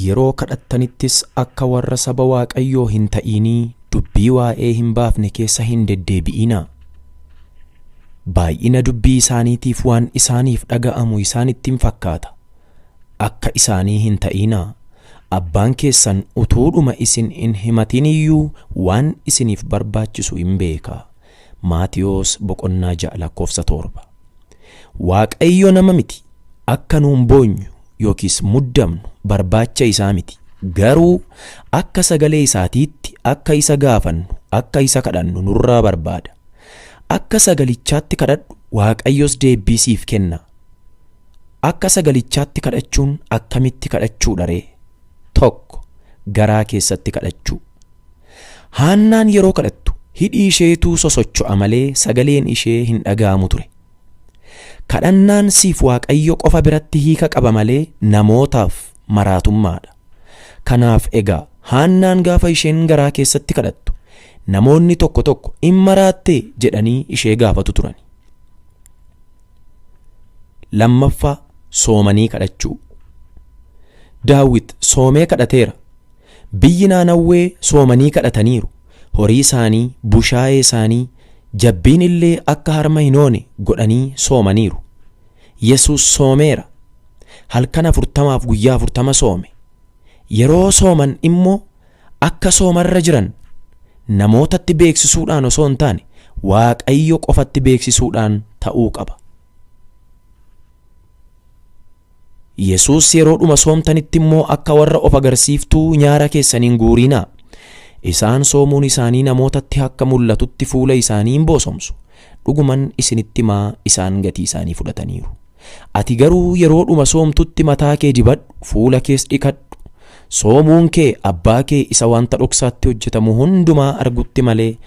yeroo kadhattanittis akka warra saba Waaqayyoo hin ta'inii dubbii waa'ee hin baafne keessa hin deddeebi'inaa. Baay'ina dubbii isaaniitiif waan isaaniif dhaga'amu isaanittiin fakkaata. Akka isaanii hin ta'inaa. Abbaan keessan utuudhuma isin hin himatin iyyuu waan isiniif barbaachisu hin beekaa. Maatiyos 6:7. Waaqayyo nama miti akka nuun boonyu yookiis muddamnu barbaacha isaa miti. Garuu akka sagalee isaatiitti akka isa gaafannu akka isa kadhannu nurraa barbaada. Akka sagalichaatti kadhadhu Waaqayyos deebbii siif kenna. Akka sagalichaatti kadhachuun akkamitti kadhachuudha ree? Tokko, garaa keessatti kadhachuu. Haannaan yeroo kadhattu hidhii isheetu sosocho'a malee sagaleen ishee hin dhaga'amu ture. Kadhannaan siif Waaqayyo qofa biratti hiika qaba malee namootaaf maraatummaadha. Kanaaf egaa haannaan gaafa isheen garaa keessatti kadhattu namoonni tokko tokko in maraattee jedhanii ishee gaafatu turan. Lammaffaa, soomanii kadhachuu. Daawit soomee kadhateera. Biyyi Naanawwee soomanii kadhataniiru. Horii isaanii, bushaayee isaanii, jabbiin illee akka harma hin oone godhanii soomaniiru. Yesuus soomeera. Halkan 40 guyyaa 40 soome. Yeroo sooman immoo akka soomarra jiran namootatti beeksisuudhaan osoo hin taane Waaqayyo qofatti beeksisuudhaan ta'uu qaba. Yesuus yeroodhuma soomtanitti immoo akka warra of agarsiiftuu nyaara keessaniin guurinaa. Isaan soomuun isaanii namootatti akka mul'atutti fuula isaanii hin boosomsu. Dhuguman isinitti himaa isaan gatii isaanii fudhataniiru. Ati garuu yeroodhuma soomtutti mataa kee dibadhu, fuula kees dhiqadhu. Soomuun kee abbaa kee isa wanta dhoksaatti hojjetamu hundumaa argutti malee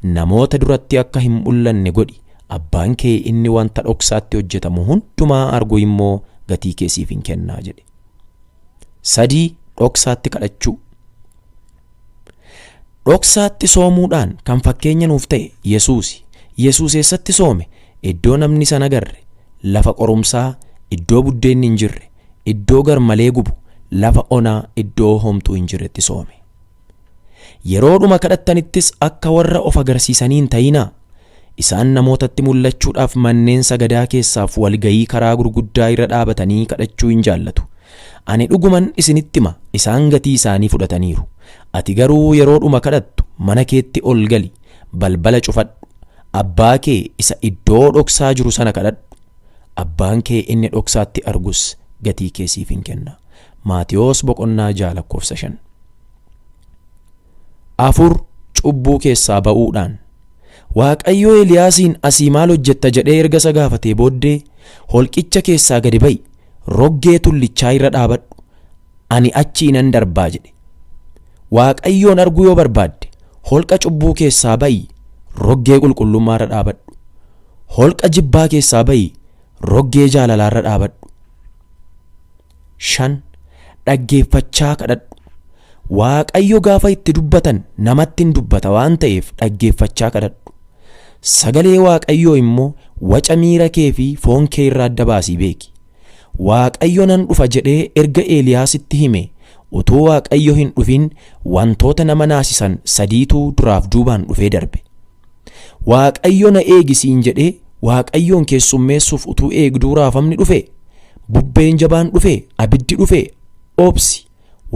namoota duratti akka hin mul'anne godhi. Abbaan kee inni wanta dhoksaatti hojjetamu hundumaa argu immoo gatii kee siif hin kennaa jedhe. 3. Dhoksaatti kadhachuu. Dhoksaatti soomuudhaan kan fakkeenya nuuf ta'e Yesuusi. Yesuus eessatti soome? Iddoo namni sana agarre, lafa qorumsaa, iddoo buddeenni hin jirre, iddoo garmalee gubu, lafa onaa, iddoo homtuu hin jirretti soome. Yeroodhuma kadhattanittis akka warra of agarsiisanii hin ta'inaa. Isaan namootatti mul'achuudhaaf manneen sagadaa keessaaf walgayii karaa gurguddaa irra dhaabatanii kadhachuu hin jaallatu. Ani dhuguman isinitti hima isaan gatii isaanii fudhataniiru. Ati garuu yeroodhuma kadhattu mana keetti ol gali, balbala cufadhu. Abbaa kee isa iddoo dhoksaa jiru sana kadhadhu. Abbaan kee inni dhoksaatti argus gatii kee siif hin kenna. Maatiyos 6:5. 4. Cubbuu keessaa ba'uudhaan. Waaqayyo Eeliyaasiin asii maal hojjetta jedhee erga isa gaafatee booddee holqicha keessaa gadi ba'i, roggee tullichaa irra dhaabadhu, ani achii nan darbaa jedhe. Waaqayyoon arguu yoo barbaadde holqa cubbuu keessaa ba'i, roggee qulqullummaa irra dhaabadhu. Holqa jibbaa keessaa ba'i, roggee jaalalaa irra dhaabadhu. 5. Dhaggeeffachaa kadhadhu. Waaqayyo gaafa itti dubbatan namatti hin dubbata waan ta'eef dhaggeeffachaa kadhadhu. Sagalee Waaqayyoo immoo waca miira kee fi foon kee irraa adda baasii beeki. Waaqayyo nan dhufa jedhee erga Eeliyaasitti hime utuu Waaqayyo hin dhufin wantoota nama naasisan 3tu duraaf duubaan dhufee darbe. Waaqayyo na eegisiin jedhee Waaqayyoon keessummeessuuf utuu eegduu raafamni dhufe, bubbeen jabaan dhufe, abiddi dhufe, obsi.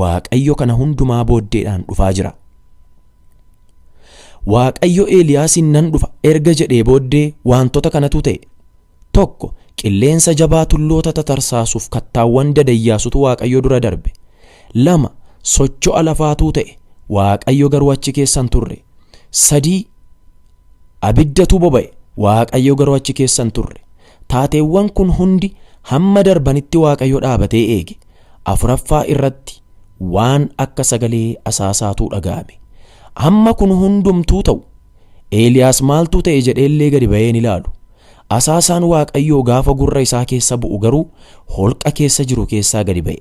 Waaqayyo kana hundumaa booddeedhaan dhufaa jira. Waaqayyo Eeliyaasiin nan dhufa erga jedhee booddee wantoota kanatu ta'e. 1. Qilleensa jabaa tulloota tatarsaasuuf kattaawwan dadayyaasutu Waaqayyo dura darbe. 2. Socho'a lafaatuu ta'e. Waaqayyo garuu achi keessan turre. 3. Abiddatu boba'e. Waaqayyo garuu achi keessan turre. Taateewwan kun hundi hamma darbanitti Waaqayyo dhaabatee eege. 4ffaa irratti waan akka sagalee asaasaatu dhaga'ame. Hamma kun hundumtuu ta'u Eeliyaas maaltu ta'e jedheellee gadi ba'een ilaalu. Asaasaan Waaqayyoo gaafa gurra isaa keessa bu'u garuu holqa keessa jiru keessaa gadi ba'e.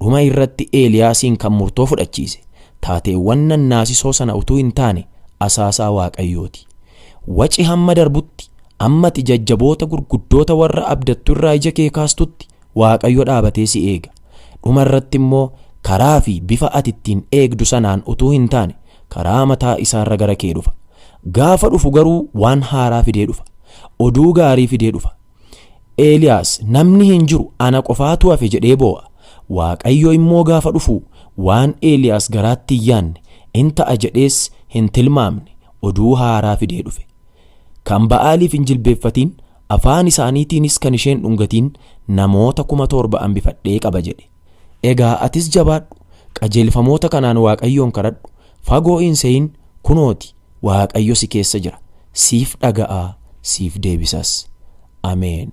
Dhuma irratti Eeliyaasiin kan murtoo fudhachiise taateewwan nannaasisoo sana utuu hin taane asaasaa Waaqayyooti. Waci hamma darbutti ammati jajjaboota gurguddoota warra abdattu irraa ija kee kaastutti Waaqayyo dhaabatee si eega. Dhuma irratti immoo karaa fi bifa ati ittiin eegdu sanaan utuu hin taane karaa mataa isaarra gara kee dhufa. Gaafa dhufu garuu waan haaraa fidee dhufa. Oduu gaarii fidee dhufa. Eeliyaas namni hin jiru ana qofaatu hafe jedhee boo'a. Waaqayyo immoo gaafa dhufu waan Eeliyaas garaatti hin yaanne in ta'a jedhees hin tilmaamne oduu haaraa fidee dhufe. Kan Ba'aaliif hin jilbeeffatiin afaan isaaniitiinis kan isheen dhungatiin namoota 7,000 hambifadhee qaba jedhe. Egaa atis jabaadhu, qajeelfamoota kanaan Waaqayyoon kadhadhu, fagoo hin se'in, kunooti Waaqayyo si keessa jira, siif dhaga'aa, siif deebisas. Ameen.